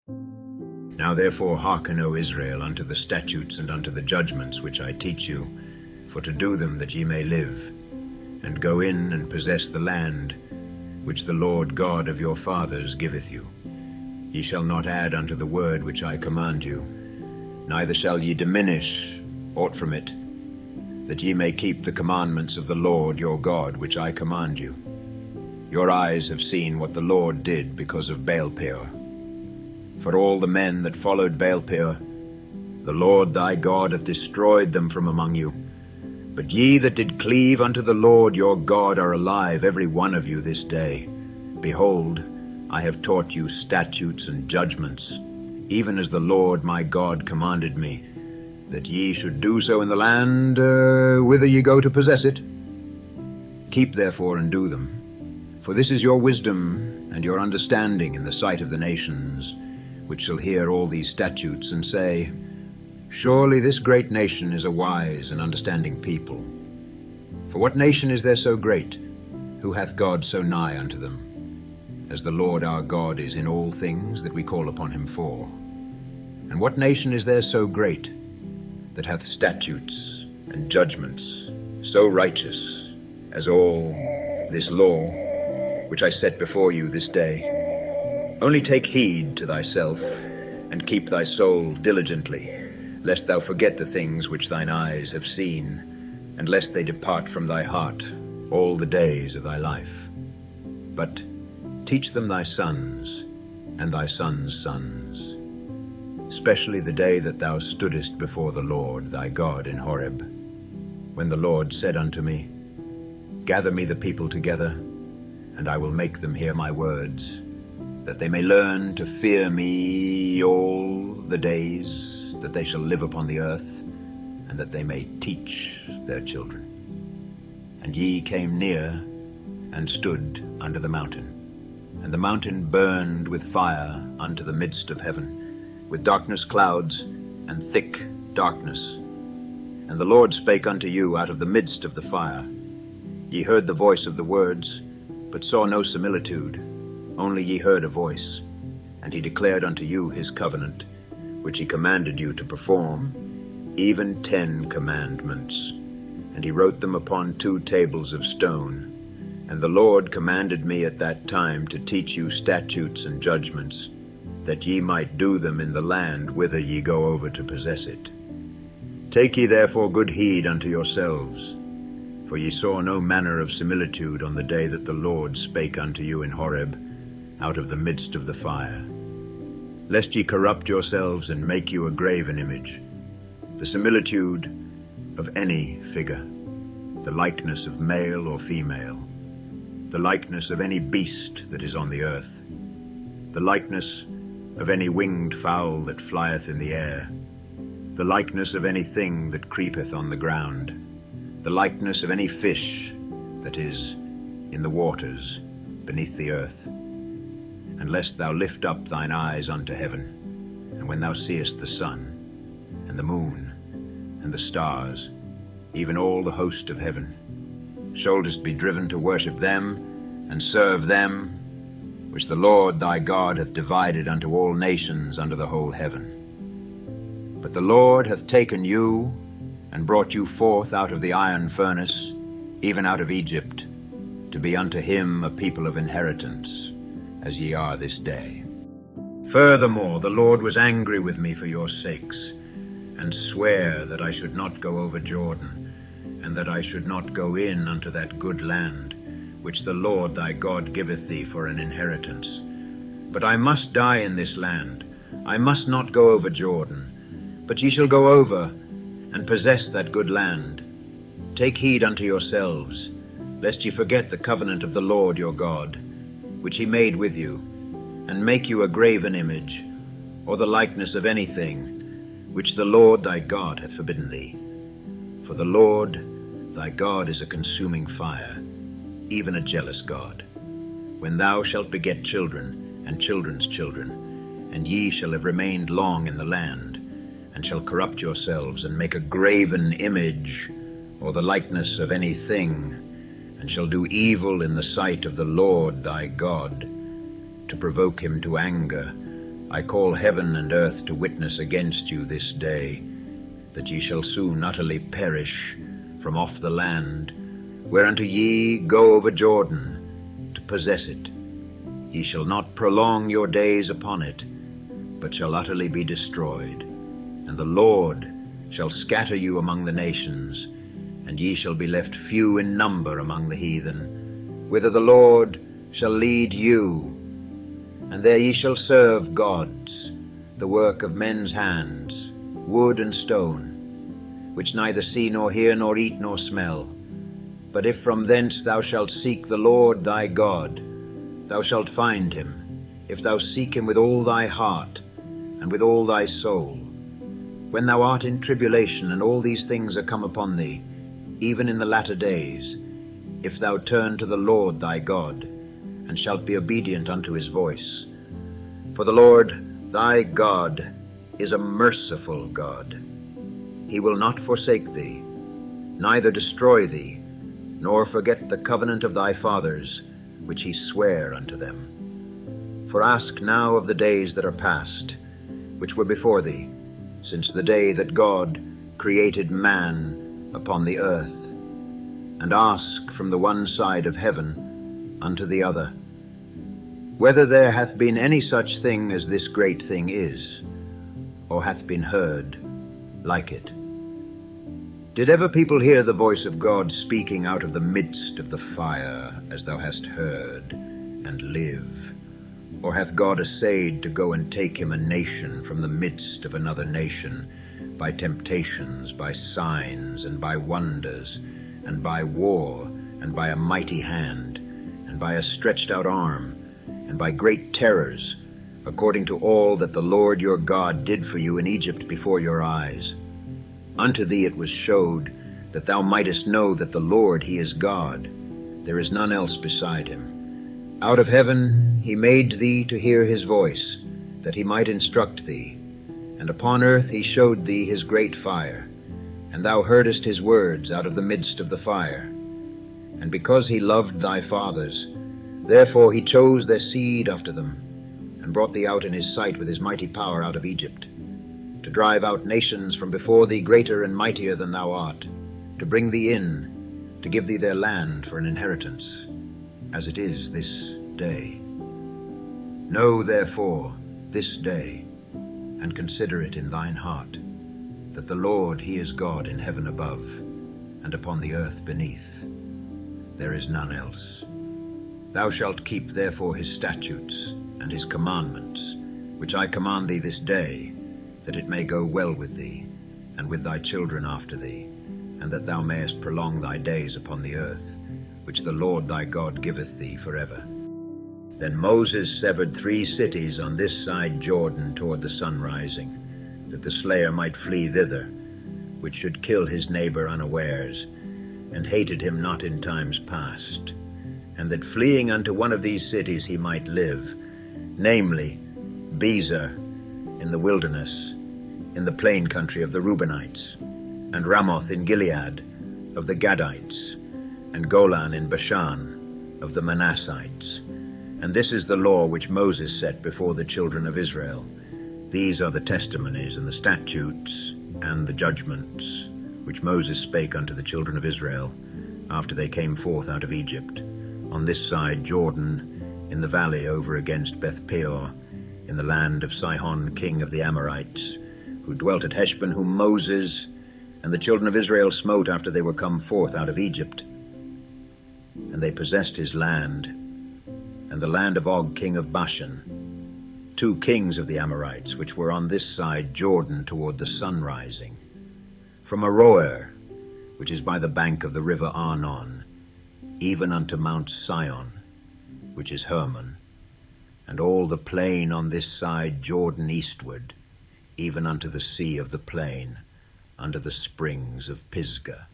Now therefore hearken, O Israel, unto the statutes and unto the judgments which I teach you, for to do them that ye may live, and go in and possess the land which the Lord God of your fathers giveth you. Ye shall not add unto the word which I command you, neither shall ye diminish aught from it, that ye may keep the commandments of the Lord your God which I command you. Your eyes have seen what the Lord did because of Baal-peor. For all the men that followed Baal-peor, the Lord thy God hath destroyed them from among you. But ye that did cleave unto the Lord your God are alive, every one of you this day. Behold, I have taught you statutes and judgments, even as the Lord my God commanded me, that ye should do so in the land whither ye go to possess it. Keep therefore and do them, for this is your wisdom and your understanding in the sight of the nations, which shall hear all these statutes and say, Surely this great nation is a wise and understanding people. For what nation is there so great, who hath God so nigh unto them, as the Lord our God is in all things that we call upon him for? And what nation is there so great, that hath statutes and judgments so righteous as all this law which I set before you this day? Only take heed to thyself, and keep thy soul diligently, lest thou forget the things which thine eyes have seen, and lest they depart from thy heart all the days of thy life. But teach them thy sons, and thy sons' sons, especially the day that thou stoodest before the Lord thy God in Horeb, when the Lord said unto me, Gather me the people together, and I will make them hear my words, that they may learn to fear me all the days that they shall live upon the earth, and that they may teach their children. And ye came near and stood under the mountain, and the mountain burned with fire unto the midst of heaven, with darkness clouds and thick darkness. And the Lord spake unto you out of the midst of the fire. Ye heard the voice of the words, but saw no similitude, only ye heard a voice. And he declared unto you his covenant, which he commanded you to perform, even 10 commandments. And he wrote them upon 2 tables of stone. And the Lord commanded me at that time to teach you statutes and judgments, that ye might do them in the land whither ye go over to possess it. Take ye therefore good heed unto yourselves, for ye saw no manner of similitude on the day that the Lord spake unto you in Horeb, out of the midst of the fire, lest ye corrupt yourselves and make you a graven image, the similitude of any figure, the likeness of male or female, the likeness of any beast that is on the earth, the likeness of any winged fowl that flieth in the air, the likeness of anything that creepeth on the ground, the likeness of any fish that is in the waters beneath the earth. And lest thou lift up thine eyes unto heaven, and when thou seest the sun, and the moon, and the stars, even all the host of heaven, shouldest be driven to worship them, and serve them, which the Lord thy God hath divided unto all nations under the whole heaven. But the Lord hath taken you, and brought you forth out of the iron furnace, even out of Egypt, to be unto him a people of inheritance, as ye are this day. Furthermore, the Lord was angry with me for your sakes, and sware that I should not go over Jordan, and that I should not go in unto that good land, which the Lord thy God giveth thee for an inheritance. But I must die in this land, I must not go over Jordan, but ye shall go over, and possess that good land. Take heed unto yourselves, lest ye forget the covenant of the Lord your God, which he made with you, and make you a graven image, or the likeness of anything, which the Lord thy God hath forbidden thee. For the Lord thy God is a consuming fire, even a jealous God. When thou shalt beget children, and children's children, and ye shall have remained long in the land, and shall corrupt yourselves, and make a graven image, or the likeness of anything, and shall do evil in the sight of the Lord thy God, to provoke him to anger, I call heaven and earth to witness against you this day, that ye shall soon utterly perish from off the land, whereunto ye go over Jordan to possess it. Ye shall not prolong your days upon it, but shall utterly be destroyed. And the Lord shall scatter you among the nations, and ye shall be left few in number among the heathen, whither the Lord shall lead you. And there ye shall serve gods, the work of men's hands, wood and stone, which neither see nor hear nor eat nor smell. But if from thence thou shalt seek the Lord thy God, thou shalt find him, if thou seek him with all thy heart and with all thy soul. When thou art in tribulation, and all these things are come upon thee, even in the latter days, if thou turn to the Lord thy God, and shalt be obedient unto his voice. For the Lord thy God is a merciful God. He will not forsake thee, neither destroy thee, nor forget the covenant of thy fathers, which he sware unto them. For ask now of the days that are past, which were before thee, since the day that God created man upon the earth, and ask from the one side of heaven unto the other, whether there hath been any such thing as this great thing is, or hath been heard like it. Did ever people hear the voice of God speaking out of the midst of the fire, as thou hast heard, and live? Or hath God essayed to go and take him a nation from the midst of another nation, by temptations, by signs, and by wonders, and by war, and by a mighty hand, and by a stretched out arm, and by great terrors, according to all that the Lord your God did for you in Egypt before your eyes? Unto thee it was showed, that thou mightest know that the Lord he is God, there is none else beside him. Out of heaven he made thee to hear his voice, that he might instruct thee. And upon earth he showed thee his great fire, and thou heardest his words out of the midst of the fire. And because he loved thy fathers, therefore he chose their seed after them, and brought thee out in his sight with his mighty power out of Egypt, to drive out nations from before thee greater and mightier than thou art, to bring thee in, to give thee their land for an inheritance, as it is this day. Know therefore this day, and consider it in thine heart, that the Lord he is God in heaven above, and upon the earth beneath. There is none else. Thou shalt keep therefore his statutes and his commandments, which I command thee this day, that it may go well with thee, and with thy children after thee, and that thou mayest prolong thy days upon the earth, which the Lord thy God giveth thee forever. Then Moses severed 3 cities on this side Jordan toward the sun rising, that the slayer might flee thither, which should kill his neighbor unawares, and hated him not in times past, and that fleeing unto one of these cities he might live, namely Bezer in the wilderness, in the plain country of the Reubenites, and Ramoth in Gilead of the Gadites, and Golan in Bashan of the Manassites. And this is the law which Moses set before the children of Israel. These are the testimonies and the statutes and the judgments which Moses spake unto the children of Israel after they came forth out of Egypt, on this side Jordan, in the valley over against Beth-peor, in the land of Sihon king of the Amorites, who dwelt at Heshbon, whom Moses and the children of Israel smote after they were come forth out of Egypt. And they possessed his land, and the land of Og king of Bashan, 2 kings of the Amorites, which were on this side Jordan toward the sun rising, from Aroer, which is by the bank of the river Arnon, even unto Mount Sion, which is Hermon, and all the plain on this side Jordan eastward, even unto the sea of the plain, under the springs of Pisgah.